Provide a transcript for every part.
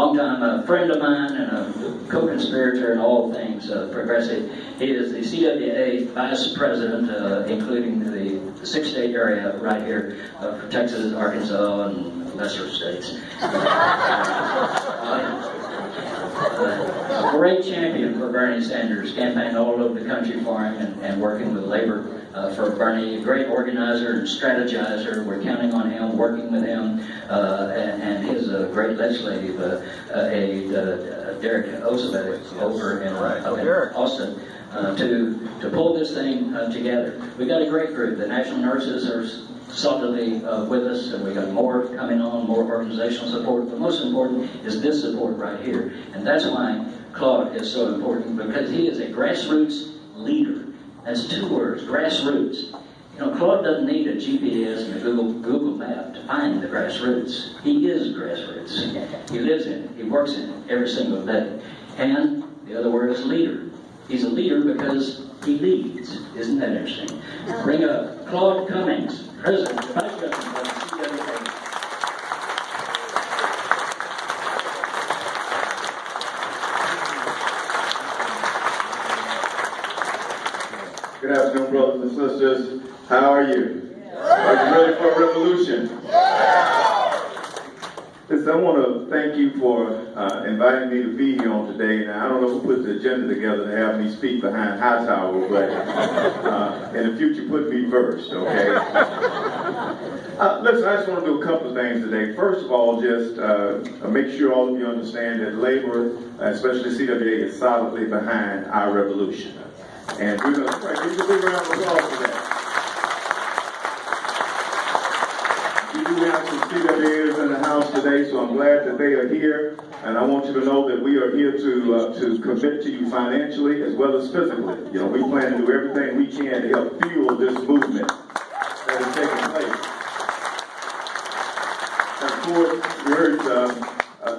longtime friend of mine and a co-conspirator in all things progressive. He is the CWA Vice President, including the six-state area right here for Texas, Arkansas, and lesser states. A great champion for Bernie Sanders, campaigned all over the country for him and working with labor for Bernie. A great organizer and strategizer. We're counting on him, working with him, and his great legislative, Derek Osebeck over in Austin, to pull this thing together. We've got a great group. The national nurses are solidly with us, and we got more coming on, more organizational support. But most important is this support right here, and that's why Claude is so important, because he is a grassroots leader. That's two words: grassroots. You know, Claude doesn't need a GPS and a Google map to find the grassroots. He is grassroots. He lives in it. He works in it every single day. And the other word is leader. He's a leader because he leads. Isn't that interesting? Bring up Claude Cummings, President, Vice President of the CWA. Good afternoon, brothers and sisters. How are you? Are you ready for a revolution? Listen, I want to thank you for inviting me to be here on today. Now, I don't know who put the agenda together to have me speak behind Hightower, but in the future, put me first, okay? Listen, I just want to do a couple of things today. First of all, just make sure all of you understand that labor, especially CWA, is solidly behind our revolution. And we're going to give you a big round of applause for that. We do have some CWAs in the house today, so I'm glad that they are here. And I want you to know that we are here to commit to you financially as well as physically. You know, we plan to do everything we can to help fuel this movement that is taking place. And of course, you heard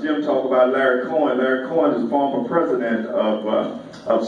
Jim talk about Larry Cohen. Larry Cohen is the former president of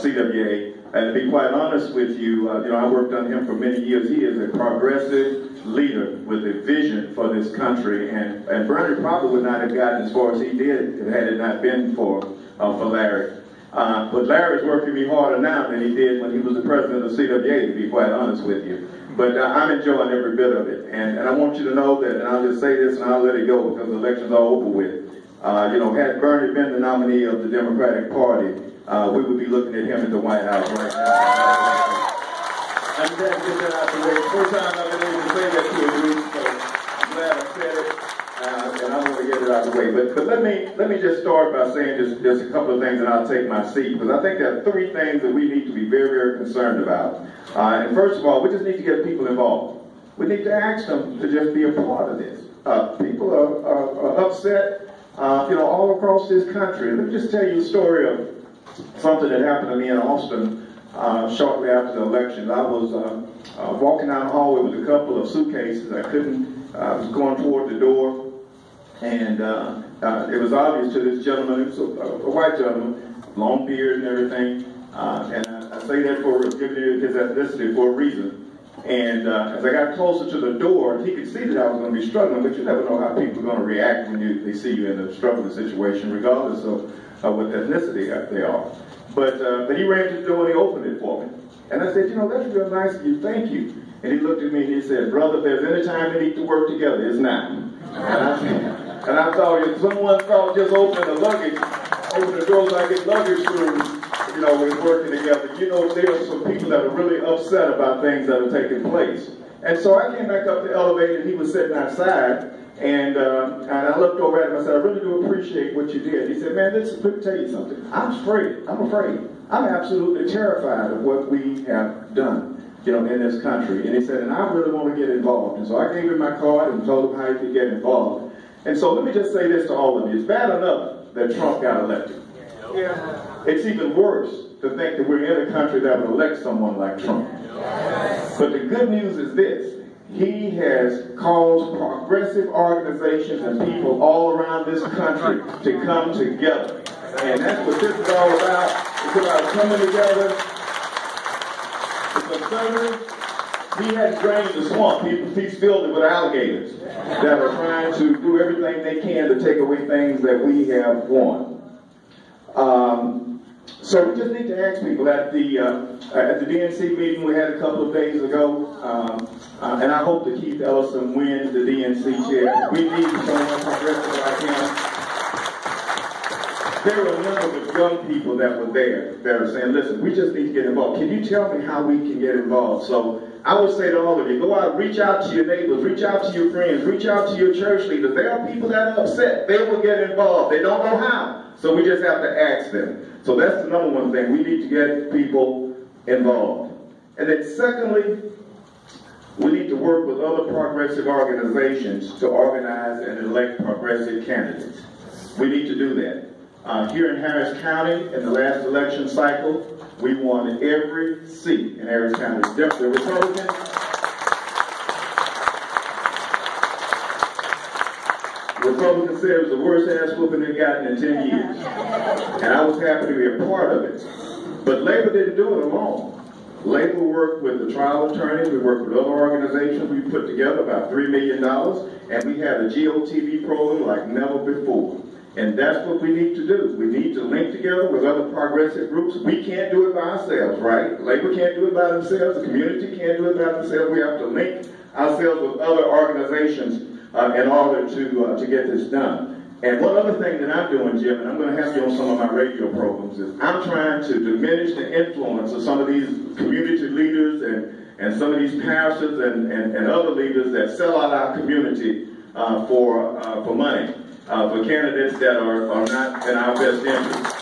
CWA. And to be quite honest with you, I worked on him for many years. He is a progressive leader with a vision for this country, and Bernie probably would not have gotten as far as he did had it not been for Larry. But Larry's working me harder now than he did when he was the president of CWA, to be quite honest with you. But I'm enjoying every bit of it, and I want you to know that, and I'll just say this and I'll let it go because the election's all over with. Had Bernie been the nominee of the Democratic Party, we would be looking at him at the White House right now. I'm glad to get that out the way. First time I've been able to say that to a group, so I'm glad I said it, and I want to get it out the way. But let me just start by saying just a couple of things, and I'll take my seat, because I think there are three things that we need to be very, very concerned about. And first of all, we just need to get people involved. We need to ask them to just be a part of this. People are upset, all across this country. Let me just tell you a story of something that happened to me in Austin shortly after the election. I was walking down the hallway with a couple of suitcases. I was going toward the door, and it was obvious to this gentleman, it was a white gentleman, long beard and everything, and I say that for giving you his ethnicity for a reason. And as I got closer to the door, he could see that I was going to be struggling, but you never know how people are going to react when they see you in a struggling situation, regardless of what ethnicity they are. But he ran to the door and he opened it for me. And I said, that's real nice of you, thank you. And he looked at me and he said, brother, if there's any time we need to work together, it's now. And I thought, if someone thought just opening the luggage, open the door so I get luggage through, we're working together. There are some people that are really upset about things that are taking place. And so I came back up the elevator and he was sitting outside. And I looked over at him and I said, I really do appreciate what you did. He said, man, let me tell you something. I'm afraid. I'm absolutely terrified of what we have done, in this country. And he said, and I really want to get involved. And so I gave him my card and told him how he could get involved. And so let me just say this to all of you. It's bad enough that Trump got elected. Yeah. It's even worse to think that we're in a country that would elect someone like Trump. But the good news is this. He has caused progressive organizations and people all around this country to come together. And that's what this is all about. It's about coming together. The conservatives, He has drained the swamp. He's filled it with alligators that are trying to do everything they can to take away things that we have won. So we just need to ask people at the DNC meeting we had a couple of days ago, and I hope that Keith Ellison wins the DNC chair. We need someone progressive like him. There were a number of young people that were there that are saying, listen, we just need to get involved. Can you tell me how we can get involved? So I would say to all of you, go out, reach out to your neighbors, reach out to your friends, reach out to your church leaders. There are people that are upset. They will get involved. They don't know how. So we just have to ask them. So that's the number one thing. We need to get people involved. And then secondly, we need to work with other progressive organizations to organize and elect progressive candidates. We need to do that. Here in Harris County, in the last election cycle, we won every seat in Harris County. The Republicans said it was the worst ass whooping they've gotten in 10 years. And I was happy to be a part of it. But Labor didn't do it alone. Labor worked with the trial attorneys, we worked with other organizations, we put together about $3 million, and we had a GOTV program like never before. And that's what we need to do. We need to link together with other progressive groups. We can't do it by ourselves, right? Labor can't do it by themselves. The community can't do it by themselves. We have to link ourselves with other organizations in order to get this done. And one other thing that I'm doing, Jim, and I'm going to have you on some of my radio programs, is I'm trying to diminish the influence of some of these community leaders and some of these pastors and other leaders that sell out our community for money. For candidates that are not in our best interest.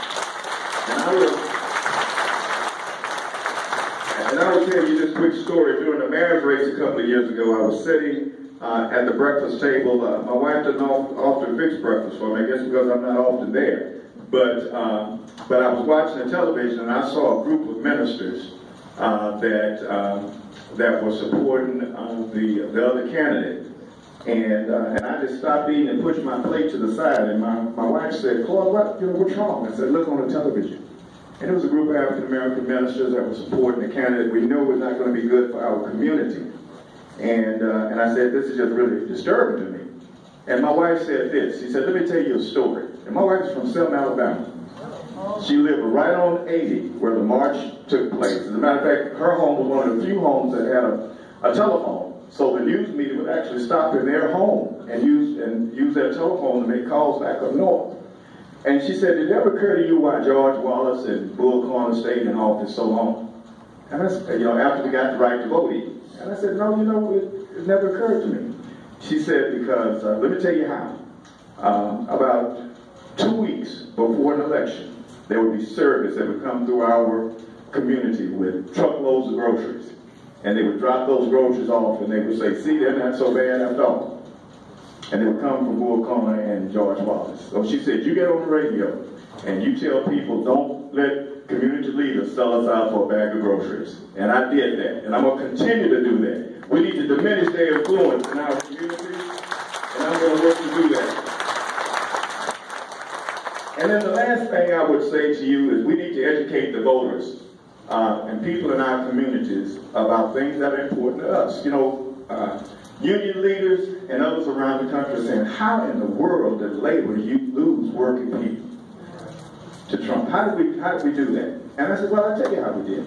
And I will tell you this quick story. During the mayor's race a couple of years ago, I was sitting at the breakfast table. My wife doesn't often fix breakfast for me, I guess because I'm not often there. But I was watching the television and I saw a group of ministers that were supporting the other candidate. And I just stopped eating and pushed my plate to the side. And my wife said, Claude, what's wrong? I said, look on the television. And it was a group of African-American ministers that were supporting the candidate we knew was not going to be good for our community. And I said, this is just really disturbing to me. And my wife said this. She said, let me tell you a story. And my wife is from Selma, Alabama. She lived right on 80 where the march took place. As a matter of fact, her home was one of the few homes that had a telephone. So the news media would actually stop in their home and use their telephone to make calls back up north. And she said, did it ever occur to you why George Wallace and Bull Connor stayed in office so long? And I said, after we got the right to vote even. And I said, no, it never occurred to me. She said, because, let me tell you how. About 2 weeks before an election, there would be service that would come through our community with truckloads of groceries. And they would drop those groceries off and they would say, see, they're not so bad after all. And they would come from Bull Connor and George Wallace. So she said, you get on the radio and you tell people don't let community leaders sell us out for a bag of groceries. And I did that. And I'm going to continue to do that. We need to diminish their influence in our communities. And I'm going to work to do that. And then the last thing I would say to you is we need to educate the voters. And people in our communities about things that are important to us. Union leaders and others around the country are saying, how in the world did labor lose working people to Trump? How did we do that? And I said, well, I'll tell you how we did.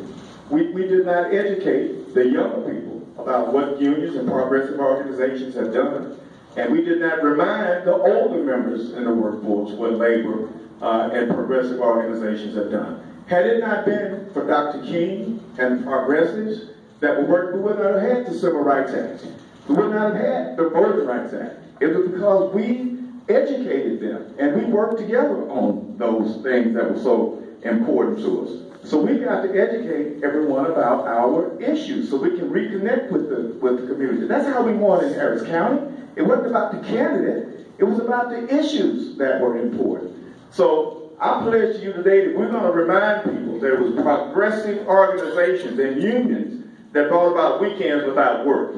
We did not educate the younger people about what unions and progressive organizations have done. And we did not remind the older members in the workforce what labor and progressive organizations have done. Had it not been for Dr. King and progressives that were working, we would not have had the Civil Rights Act. We would not have had the Voting Rights Act. It was because we educated them and we worked together on those things that were so important to us. So we got to educate everyone about our issues so we can reconnect with the community. That's how we won in Harris County. It wasn't about the candidate. It was about the issues that were important. So I pledge to you today that we're going to remind people that it was progressive organizations and unions that brought about weekends without work.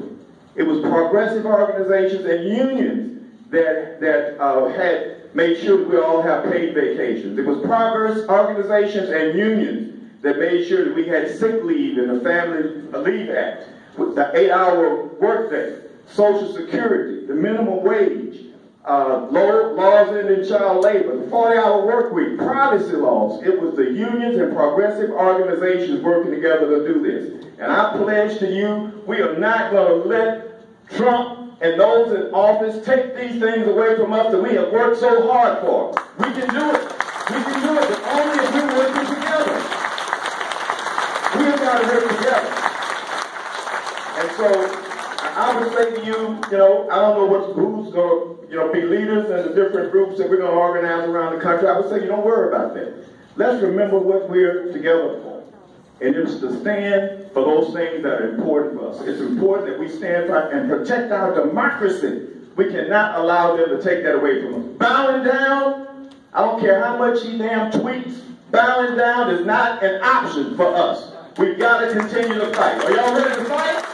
It was progressive organizations and unions that had made sure that we all have paid vacations. It was progressive organizations and unions that made sure that we had sick leave in the Family Leave Act. with the 8-hour workday, Social Security, the minimum wage, laws ending child labor, the 40-hour work week, privacy laws. It was the unions and progressive organizations working together to do this. And I pledge to you, we are not going to let Trump and those in office take these things away from us that we have worked so hard for. We can do it. We can do it, but only if we're working together. We have got to work together. And so I would say to you, I don't know who's going to, be leaders in the different groups that we're going to organize around the country. I would say, don't worry about that. Let's remember what we're together for. And it's to stand for those things that are important for us. It's important that we stand for and protect our democracy. We cannot allow them to take that away from us. Bowing down, I don't care how much he damn tweets, bowing down is not an option for us. We've got to continue to fight. Are y'all ready to fight?